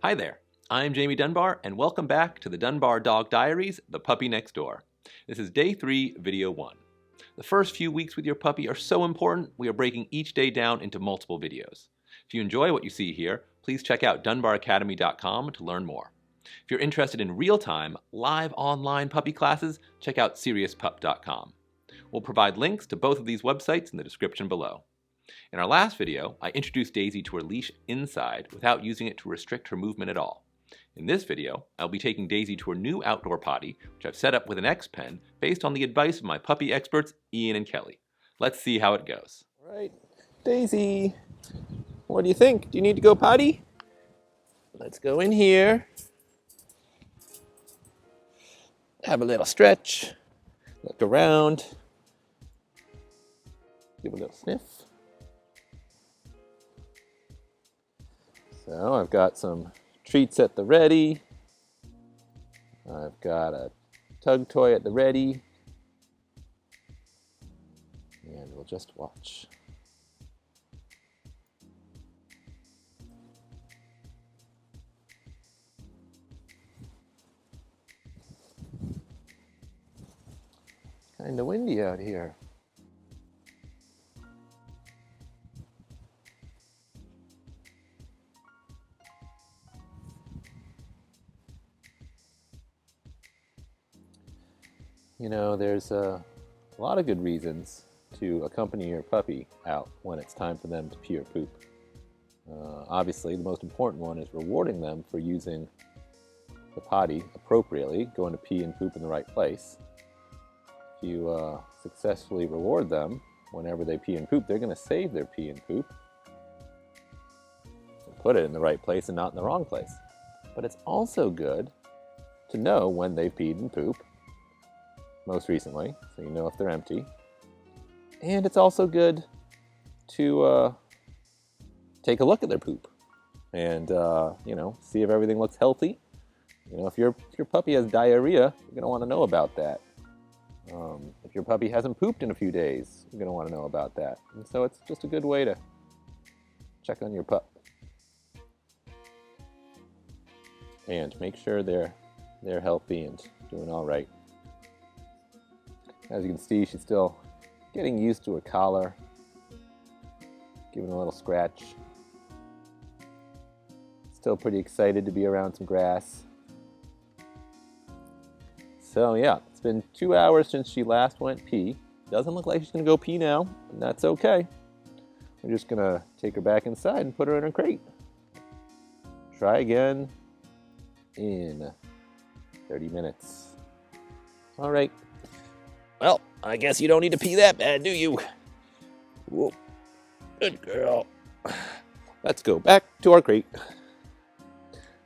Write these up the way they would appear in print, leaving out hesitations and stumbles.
Hi there, I'm Jamie Dunbar, and welcome back to the Dunbar Dog Diaries, The Puppy Next Door. This is Day 3, Video 1. The first few weeks with your puppy are so important, we are breaking each day down into multiple videos. If you enjoy what you see here, please check out dunbaracademy.com to learn more. If you're interested in real-time, live online puppy classes, check out seriouspup.com. We'll provide links to both of these websites in the description below. In our last video, I introduced Daisy to her leash inside without using it to restrict her movement at all. In this video, I'll be taking Daisy to her new outdoor potty, which I've set up with an X-Pen based on the advice of my puppy experts, Ian and Kelly. Let's see how it goes. All right, Daisy, what do you think? Do you need to go potty? Let's go in here. Have a little stretch. Look around. Give a little sniff. So I've got some treats at the ready. I've got a tug toy at the ready. And we'll just watch. Kind of windy out here. You know, there's a lot of good reasons to accompany your puppy out when it's time for them to pee or poop. Obviously, the most important one is rewarding them for using the potty appropriately, going to pee and poop in the right place. If you successfully reward them whenever they pee and poop, they're going to save their pee and poop and put it in the right place and not in the wrong place. But it's also good to know when they've peed and pooped most recently, so you know if they're empty. And it's also good to take a look at their poop and see if everything looks healthy. You know, if your puppy has diarrhea, you're going to want to know about that. If your puppy hasn't pooped in a few days, you're going to want to know about that. And so it's just a good way to check on your pup and make sure they're healthy and doing all right. As you can see, she's still getting used to her collar, giving a little scratch. Still pretty excited to be around some grass. So yeah, it's been 2 hours since she last went pee. Doesn't look like she's gonna go pee now, and that's okay. We're just gonna take her back inside and put her in her crate. Try again in 30 minutes. All right. Well, I guess you don't need to pee that bad, do you? Whoa. Good girl. Let's go back to our crate.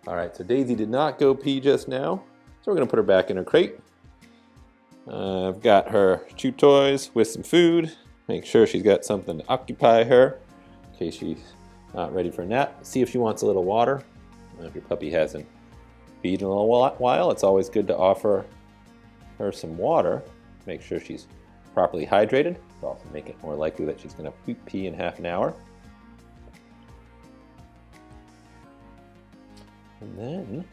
All right, so Daisy did not go pee just now, so we're gonna put her back in her crate. I've got her chew toys with some food. Make sure she's got something to occupy her in case she's not ready for a nap. See if she wants a little water. If your puppy hasn't peed in a little while, it's always good to offer her some water. Make sure she's properly hydrated. It'll also make it more likely that she's going to pee in half an hour. And then,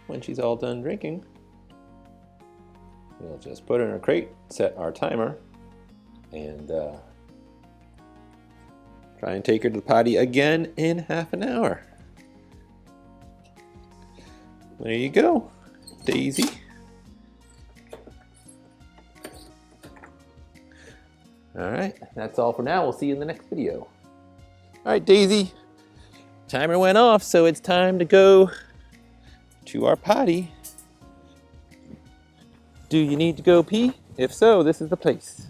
when she's all done drinking, we'll just put her in her crate, set our timer, and try and take her to the potty again in half an hour. There you go, Daisy. All right, that's all for now. We'll see you in the next video. All right, Daisy, timer went off, so it's time to go to our potty. Do you need to go pee? If so, this is the place.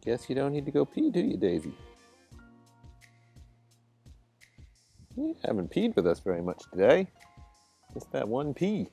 Guess you don't need to go pee, do you, Daisy? You haven't peed with us very much today. Just that one pee.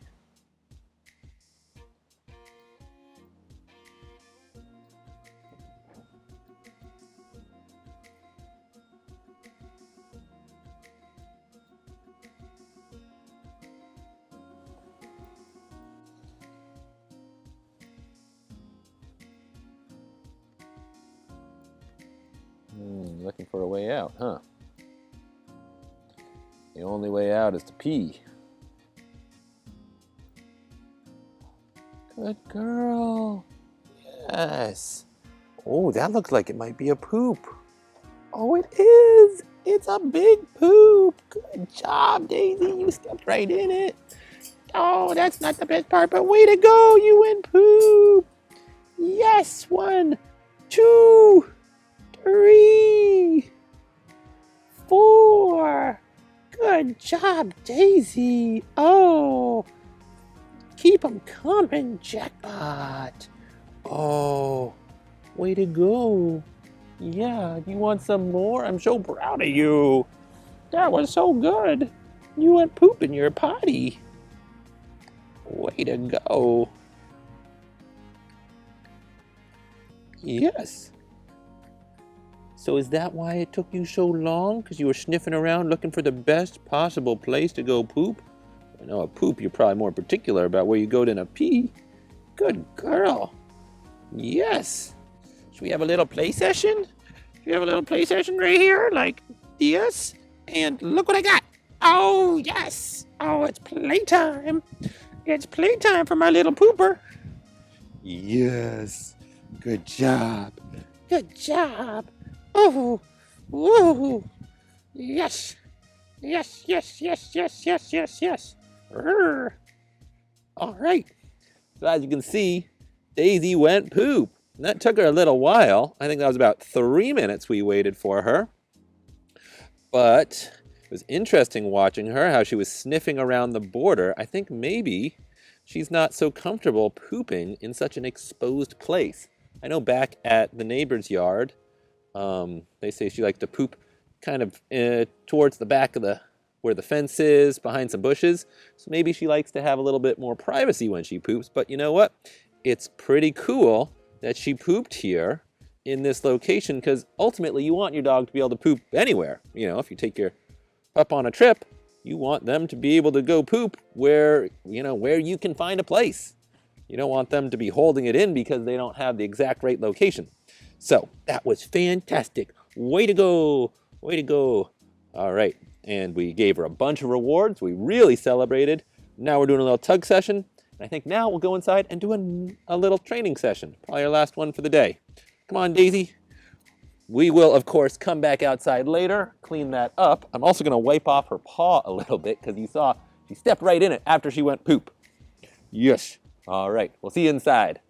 Looking for a way out, huh? The only way out is to pee. Good girl. Yes. Oh, that looks like it might be a poop. Oh, it is. It's a big poop. Good job, Daisy. You stepped right in it. Oh, that's not the best part, but way to go. You went poop. Yes. 1, 2, 3, 4. Good job, Daisy. Oh, keep them coming, jackpot. Oh, way to go. Yeah, you want some more? I'm so proud of you. That was so good. You went poop in your potty. Way to go. Yes. So is that why it took you so long? Because you were sniffing around looking for the best possible place to go poop? I know a poop, you're probably more particular about where you go than a pee. Good girl. Yes. Should we have a little play session? Should we have a little play session right here? Like this? And look what I got. Oh, yes. Oh, it's playtime. It's playtime for my little pooper. Yes. Good job. Good job. Oh, woo. Yes. Yes, yes, yes, yes, yes, yes, yes. Rrr. All right. So as you can see, Daisy went poop. And that took her a little while. I think that was about 3 minutes we waited for her. But it was interesting watching her, how she was sniffing around the border. I think maybe she's not so comfortable pooping in such an exposed place. I know back at the neighbor's yard, they say she likes to poop kind of towards the back of where the fence is, behind some bushes. So maybe she likes to have a little bit more privacy when she poops. But you know what? It's pretty cool that she pooped here in this location, because ultimately you want your dog to be able to poop anywhere. You know, if you take your pup on a trip, you want them to be able to go poop where you can find a place. You don't want them to be holding it in because they don't have the exact right location. So that was fantastic. Way to go. Way to go. All right. And we gave her a bunch of rewards. We really celebrated. Now we're doing a little tug session. And I think now we'll go inside and do a little training session. Probably our last one for the day. Come on, Daisy. We will, of course, come back outside later, clean that up. I'm also going to wipe off her paw a little bit because you saw she stepped right in it after she went poop. Yes. All right. We'll see you inside.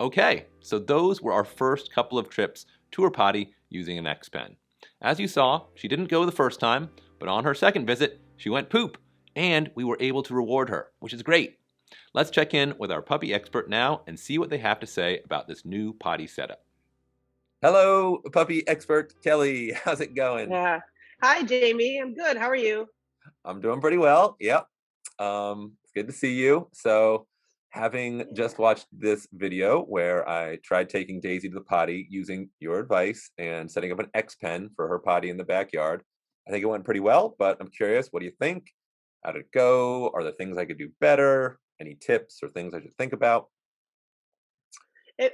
Okay, so those were our first couple of trips to her potty using an X-Pen. As you saw, she didn't go the first time, but on her second visit, she went poop, and we were able to reward her, which is great. Let's check in with our puppy expert now and see what they have to say about this new potty setup. Hello, puppy expert Kelly. How's it going? Yeah. Hi, Jamie. I'm good. How are you? I'm doing pretty well. Yep. It's good to see you. So, having just watched this video where I tried taking Daisy to the potty using your advice and setting up an X-Pen for her potty in the backyard, I think it went pretty well, but I'm curious, what do you think? How did it go? Are there things I could do better? Any tips or things I should think about?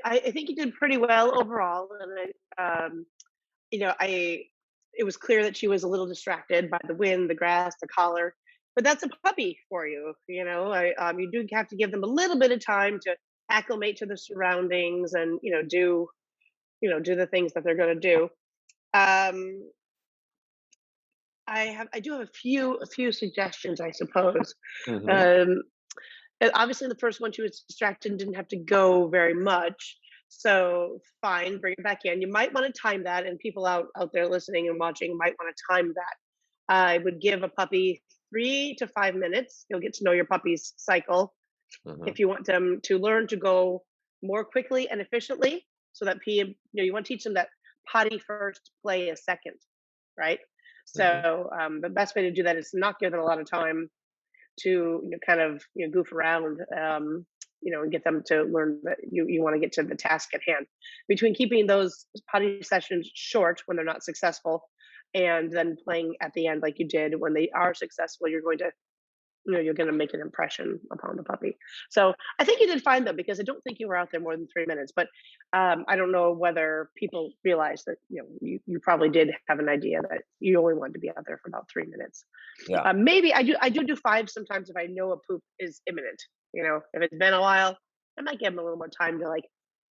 I think you did pretty well overall, and it was clear that she was a little distracted by the wind, the grass, the collar. But that's a puppy for you. You do have to give them a little bit of time to acclimate to the surroundings and do the things that they're going to do. Um, I do have a few suggestions, I suppose. Mm-hmm. And obviously, the first one, she was distracted and didn't have to go very much. So fine, bring it back in. You might want to time that, and people out there listening and watching might want to time that. I would give a puppy 3 to 5 minutes. You'll get to know your puppy's cycle. Mm-hmm. If you want them to learn to go more quickly and efficiently, so that you want to teach them that potty first, play is second, right? Hmm. So the best way to do that is to not give them a lot of time to kind of goof around, and get them to learn that you want to get to the task at hand. Between keeping those potty sessions short when they're not successful, and then playing at the end like you did when they are successful, you're going to make an impression upon the puppy. So I think you did fine though, because I don't think you were out there more than 3 minutes. But I don't know whether people realize that you probably did have an idea that you only wanted to be out there for about 3 minutes. Yeah. Maybe I do 5 sometimes if I know a poop is imminent. If it's been a while, I might give them a little more time to like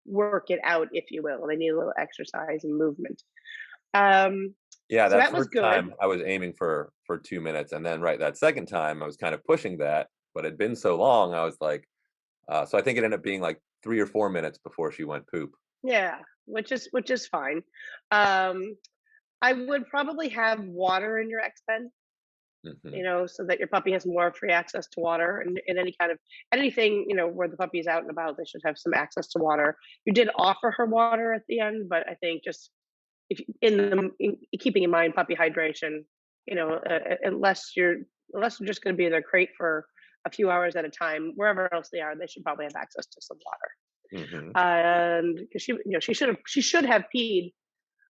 work it out, if you will. They need a little exercise and movement. Um, Yeah, so that that was first good. time I was aiming for 2 minutes, and then right that second time I was kind of pushing that, but it'd been so long, I was like, so I think it ended up being like 3 or 4 minutes before she went poop. Yeah, which is fine. Um, I would probably have water in your X pen, Hmm. so that your puppy has more free access to water, and in any kind of anything, where the puppy's out and about, they should have some access to water. You did offer her water at the end, but I think just if keeping in mind puppy hydration, unless you're just going to be in their crate for a few hours at a time, wherever else they are, they should probably have access to some water. Hmm. And 'cause she should have peed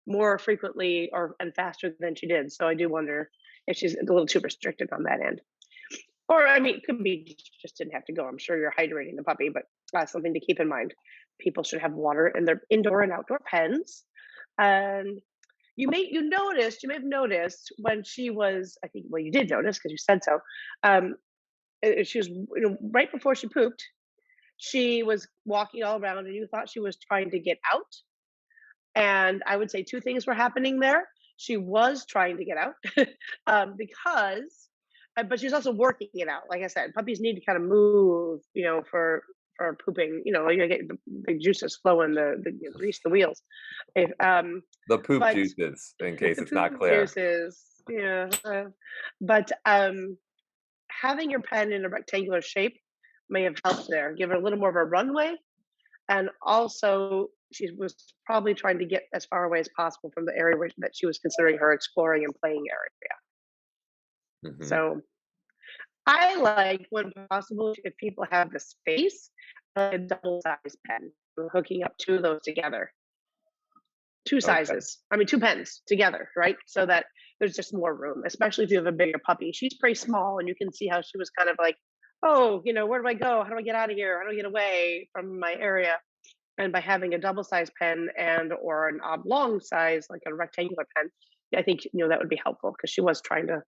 more frequently and faster than she did. So I do wonder if she's a little too restricted on that end. Or I mean, it could be she just didn't have to go. I'm sure you're hydrating the puppy, but that's something to keep in mind. People should have water in their indoor and outdoor pens. And you may have noticed when she was, I think, well, you did notice because you said so. Um, she was, right before she pooped, she was walking all around, and you thought she was trying to get out. And I would say two things were happening there. She was trying to get out, because, but she's also working it out. Like I said, puppies need to kind of move, for pooping. You get the juices flowing, grease the wheels. If, The poop but juices, in case the it's not poop clear. juices, yeah. But having your pen in a rectangular shape may have helped there. Give her a little more of a runway, and also she was probably trying to get as far away as possible from the area that she was considering her exploring and playing area. Hmm. So I like, when possible, if people have the space, a double size pen, hooking up two of those together, two Okay. sizes. I mean, two pens together, right? So that there's just more room, especially if you have a bigger puppy. She's pretty small, and you can see how she was kind of like, oh, where do I go? How do I get out of here? How do I get away from my area? And by having a double size pen or an oblong size, like a rectangular pen, I think that would be helpful, because she was trying to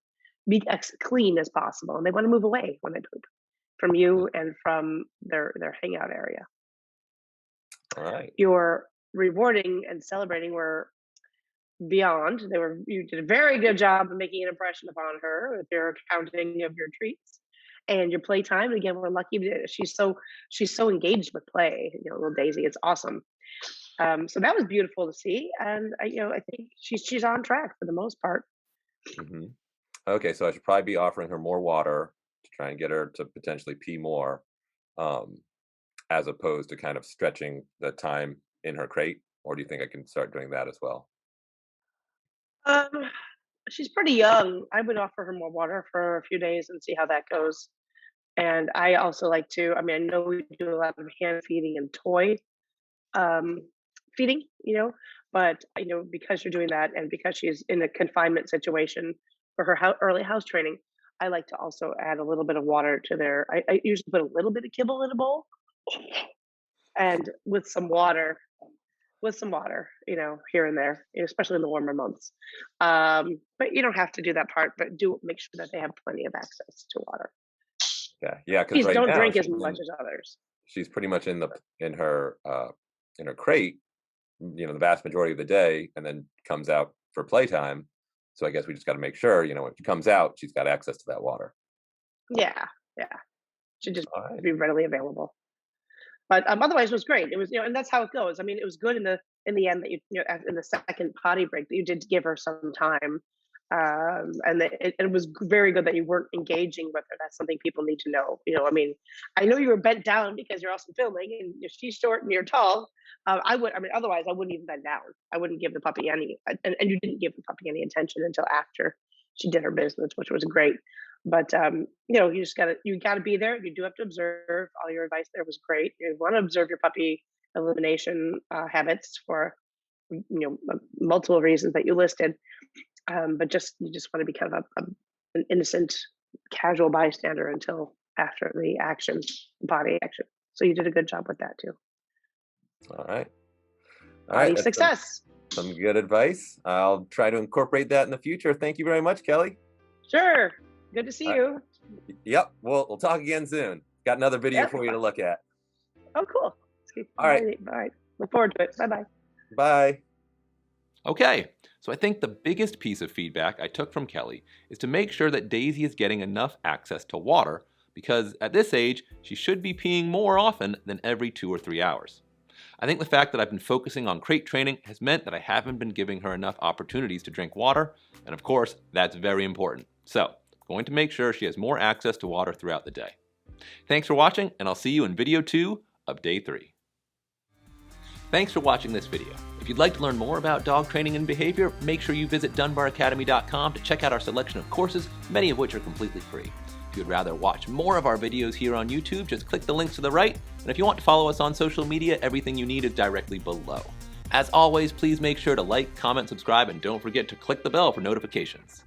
be as clean as possible, and they want to move away when they poop from you and from their hangout area. All right. Your rewarding and celebrating were beyond. You did a very good job of making an impression upon her with your counting of your treats and your playtime. Again, we're lucky she's so engaged with play. Little Daisy, it's awesome. So that was beautiful to see, and I think she's on track for the most part. Hmm. Okay, so I should probably be offering her more water to try and get her to potentially pee more, um, as opposed to kind of stretching the time in her crate. Or do you think I can start doing that as well? Um, she's pretty young. I would offer her more water for a few days and see how that goes. And I also like to. I mean, I know we do a lot of hand feeding and toy um, feeding, but because you're doing that, and because she's in a confinement situation for her early house training, I like to also add a little bit of water to there. I usually put a little bit of kibble in a bowl, and with some water, here and there, especially in the warmer months. But you don't have to do that part, but do make sure that they have plenty of access to water. Yeah, yeah, because Please right don't now drink as much as others. she's pretty much in her in her crate, the vast majority of the day, and then comes out for playtime. So I guess we just got to make sure, when she comes out, she's got access to that water. Yeah, yeah, should just All right. be readily available. But otherwise, it was great. It was, and that's how it goes. I mean, it was good in the end that in the second potty break that you did give her some time. It was very good that you weren't engaging with her. That's something people need to know. I mean, I know you were bent down because you're also filming, and she's short and you're tall. Otherwise, I wouldn't even bend down. I wouldn't give the puppy any, and you didn't give the puppy any attention until after she did her business, which was great. But you gotta be there. You do have to observe. All your advice there was great. You want to observe your puppy elimination habits for multiple reasons that you listed. But you just want to be kind of an innocent, casual bystander until after the action, body action. So you did a good job with that too. All right. Body success. Some good advice. I'll try to incorporate that in the future. Thank you very much, Kelly. Sure. Good to see you. Yep. We'll talk again soon. Got another video for you to look at. Oh, cool. All right. All right. Look forward to it. Bye-bye. Bye. Okay, so I think the biggest piece of feedback I took from Kelly is to make sure that Daisy is getting enough access to water, because at this age, she should be peeing more often than every 2 or 3 hours. I think the fact that I've been focusing on crate training has meant that I haven't been giving her enough opportunities to drink water, and of course, that's very important. So, I'm going to make sure she has more access to water throughout the day. Thanks for watching, and I'll see you in video 2 of day 3. Thanks for watching this video. If you'd like to learn more about dog training and behavior, make sure you visit dunbaracademy.com to check out our selection of courses, many of which are completely free. If you'd rather watch more of our videos here on YouTube, just click the links to the right. And if you want to follow us on social media, everything you need is directly below. As always, please make sure to like, comment, subscribe, and don't forget to click the bell for notifications.